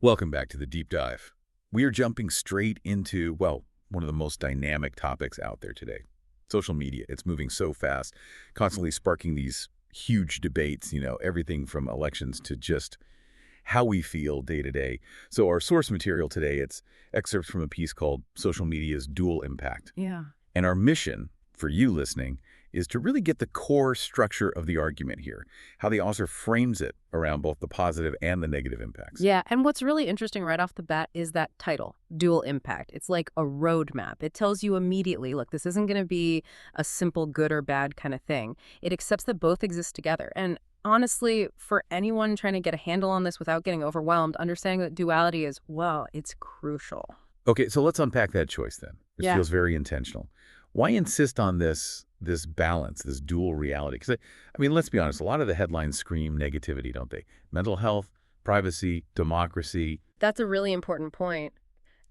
Welcome back to the deep dive. We are jumping straight into, well, one of the most dynamic topics out there today. Social media. It's moving so fast, constantly sparking these huge debates, everything from elections to just how we feel day to day. So our source material today, it's excerpts from a piece called Social Media's Dual Impact. Yeah. And our mission for you listening is to really get the core structure of the argument here, how the author frames it around both the positive and the negative impacts. Yeah, and what's really interesting right off the bat is that title, Dual Impact. It's like a roadmap. It tells you immediately, look, this isn't going to be a simple good or bad kind of thing. It accepts that both exist together. And honestly, for anyone trying to get a handle on this without getting overwhelmed, understanding that duality is, well, it's crucial. Okay, so let's unpack that choice then. It Yeah. feels very intentional. Why insist on this balance, this dual reality? Because, I mean, let's be honest, a lot of the headlines scream negativity, don't they? Mental health, privacy, democracy. That's a really important point.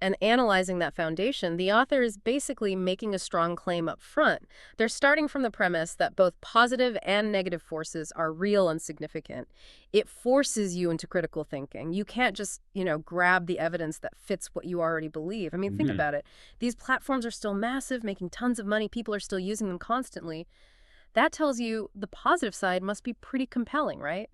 And analyzing that foundation, the author is basically making a strong claim up front. They're starting from the premise that both positive and negative forces are real and significant. It forces you into critical thinking. You can't just, grab the evidence that fits what you already believe. I mean, think about it. These platforms are still massive, making tons of money. People are still using them constantly. That tells you the positive side must be pretty compelling, right?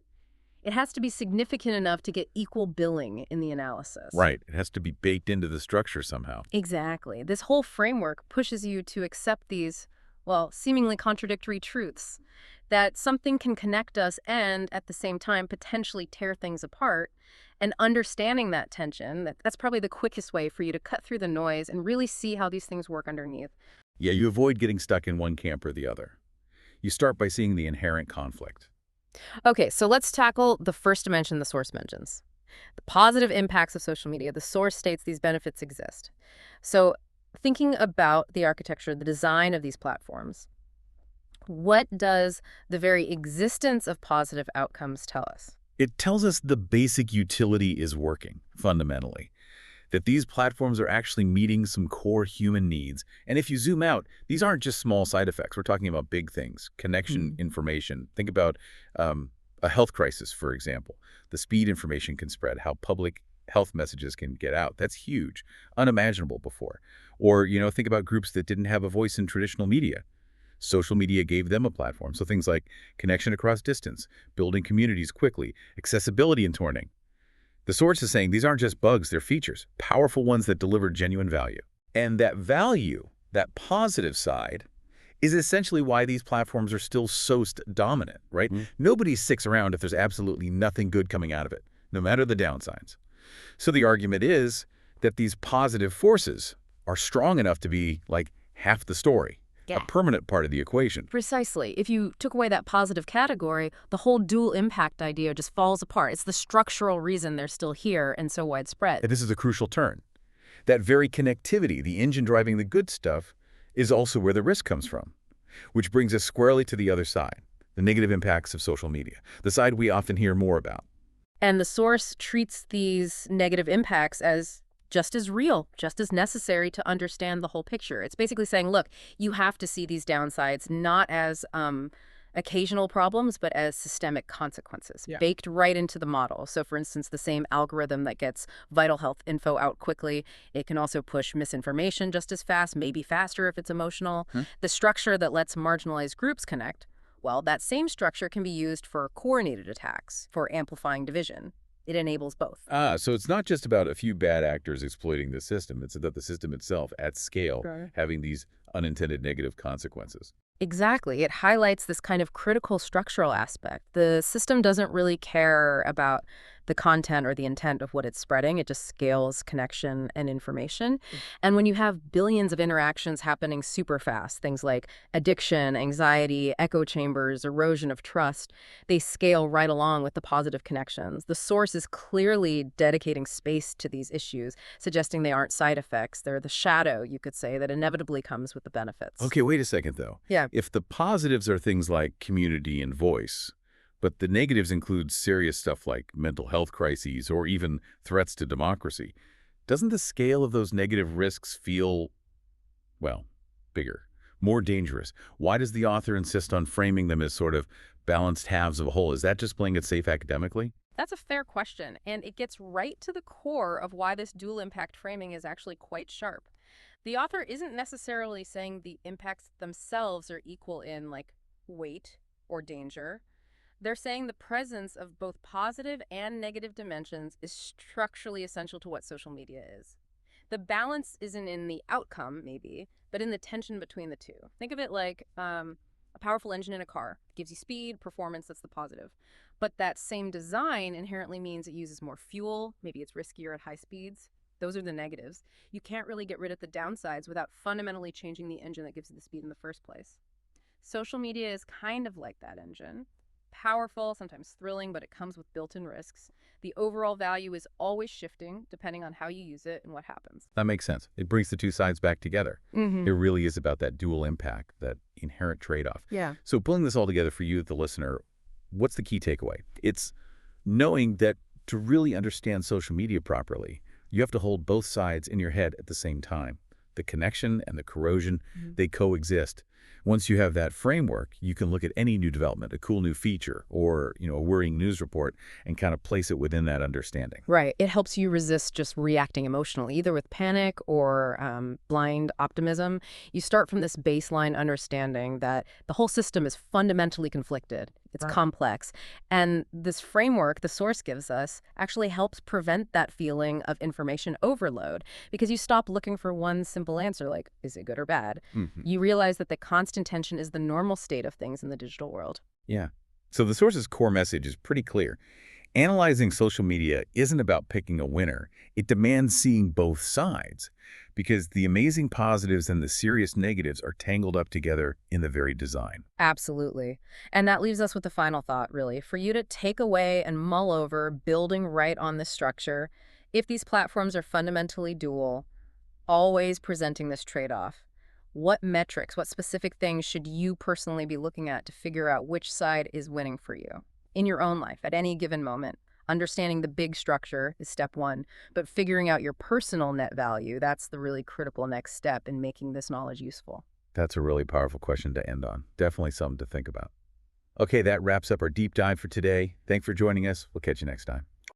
It has to be significant enough to get equal billing in the analysis. Right. It has to be baked into the structure somehow. Exactly. This whole framework pushes you to accept these, well, seemingly contradictory truths, that something can connect us and, at the same time, potentially tear things apart. And understanding that tension, that's probably the quickest way for you to cut through the noise and really see how these things work underneath. Yeah, you avoid getting stuck in one camp or the other. You start by seeing the inherent conflict. Okay, so let's tackle the first dimension the source mentions. The positive impacts of social media. The source states these benefits exist. So thinking about the architecture, the design of these platforms, what does the very existence of positive outcomes tell us? It tells us the basic utility is working, fundamentally. That these platforms are actually meeting some core human needs. And if you zoom out, these aren't just small side effects. We're talking about big things, connection, information. Think about a health crisis, for example. The speed information can spread, how public health messages can get out. That's huge, unimaginable before. Or, think about groups that didn't have a voice in traditional media. Social media gave them a platform. So things like connection across distance, building communities quickly, accessibility in torrent. The source is saying these aren't just bugs, they're features, powerful ones that deliver genuine value. And that value, that positive side, is essentially why these platforms are still so dominant, right? Nobody sticks around if there's absolutely nothing good coming out of it, no matter the downsides. So the argument is that these positive forces are strong enough to be like half the story, a permanent part of the equation. Precisely. If you took away that positive category, the whole dual impact idea just falls apart. It's the structural reason they're still here and so widespread. And this is a crucial turn. That very connectivity, the engine driving the good stuff, is also where the risk comes from. Which brings us squarely to the other side, the negative impacts of social media, the side we often hear more about. And the source treats these negative impacts as just as real, just as necessary to understand the whole picture. It's basically saying, look, you have to see these downsides not as occasional problems, but as systemic consequences, baked right into the model. So, for instance, the same algorithm that gets vital health info out quickly, it can also push misinformation just as fast, maybe faster if it's emotional. The structure that lets marginalized groups connect, well, that same structure can be used for coordinated attacks, for amplifying division. It enables both. So it's not just about a few bad actors exploiting the system. It's about the system itself at scale having these unintended negative consequences. Exactly. It highlights this kind of critical structural aspect. The system doesn't really care about the content or the intent of what it's spreading. It just scales connection and information. And when you have billions of interactions happening super fast, things like addiction, anxiety, echo chambers, erosion of trust, they scale right along with the positive connections. The source is clearly dedicating space to these issues, suggesting they aren't side effects. They're the shadow, you could say, that inevitably comes with the benefits. Okay, wait a second, though. Yeah. If the positives are things like community and voice, but the negatives include serious stuff like mental health crises or even threats to democracy, doesn't the scale of those negative risks feel, well, bigger, more dangerous? Why does the author insist on framing them as sort of balanced halves of a whole? Is that just playing it safe academically? That's a fair question, and it gets right to the core of why this dual impact framing is actually quite sharp. The author isn't necessarily saying the impacts themselves are equal in, like, weight or danger. They're saying the presence of both positive and negative dimensions is structurally essential to what social media is. The balance isn't in the outcome, maybe, but in the tension between the two. Think of it like a powerful engine in a car. It gives you speed, performance, that's the positive. But that same design inherently means it uses more fuel, maybe it's riskier at high speeds. Those are the negatives. You can't really get rid of the downsides without fundamentally changing the engine that gives you the speed in the first place. Social media is kind of like that engine. Powerful, sometimes thrilling, but it comes with built-in risks. The overall value is always shifting depending on how you use it and what happens. That makes sense. It brings the two sides back together. It really is about that dual impact, that inherent trade-off. Yeah. So pulling this all together for you, the listener, what's the key takeaway? It's knowing that to really understand social media properly, you have to hold both sides in your head at the same time. The connection and the corrosion, they coexist. Once you have that framework, you can look at any new development, a cool new feature, or a worrying news report, and kind of place it within that understanding. Right. It helps you resist just reacting emotionally, either with panic or blind optimism. You start from this baseline understanding that the whole system is fundamentally conflicted. It's complex. And this framework the source gives us actually helps prevent that feeling of information overload because you stop looking for one simple answer like, is it good or bad? You realize that the constant tension is the normal state of things in the digital world. Yeah. So the source's core message is pretty clear. Analyzing social media isn't about picking a winner. It demands seeing both sides because the amazing positives and the serious negatives are tangled up together in the very design. Absolutely. And that leaves us with the final thought, really, for you to take away and mull over building right on this structure. If these platforms are fundamentally dual, always presenting this trade-off, what metrics, what specific things should you personally be looking at to figure out which side is winning for you in your own life at any given moment? Understanding the big structure is step one, but figuring out your personal net value, that's the really critical next step in making this knowledge useful. That's a really powerful question to end on. Definitely something to think about. Okay, that wraps up our deep dive for today. Thanks for joining us. We'll catch you next time.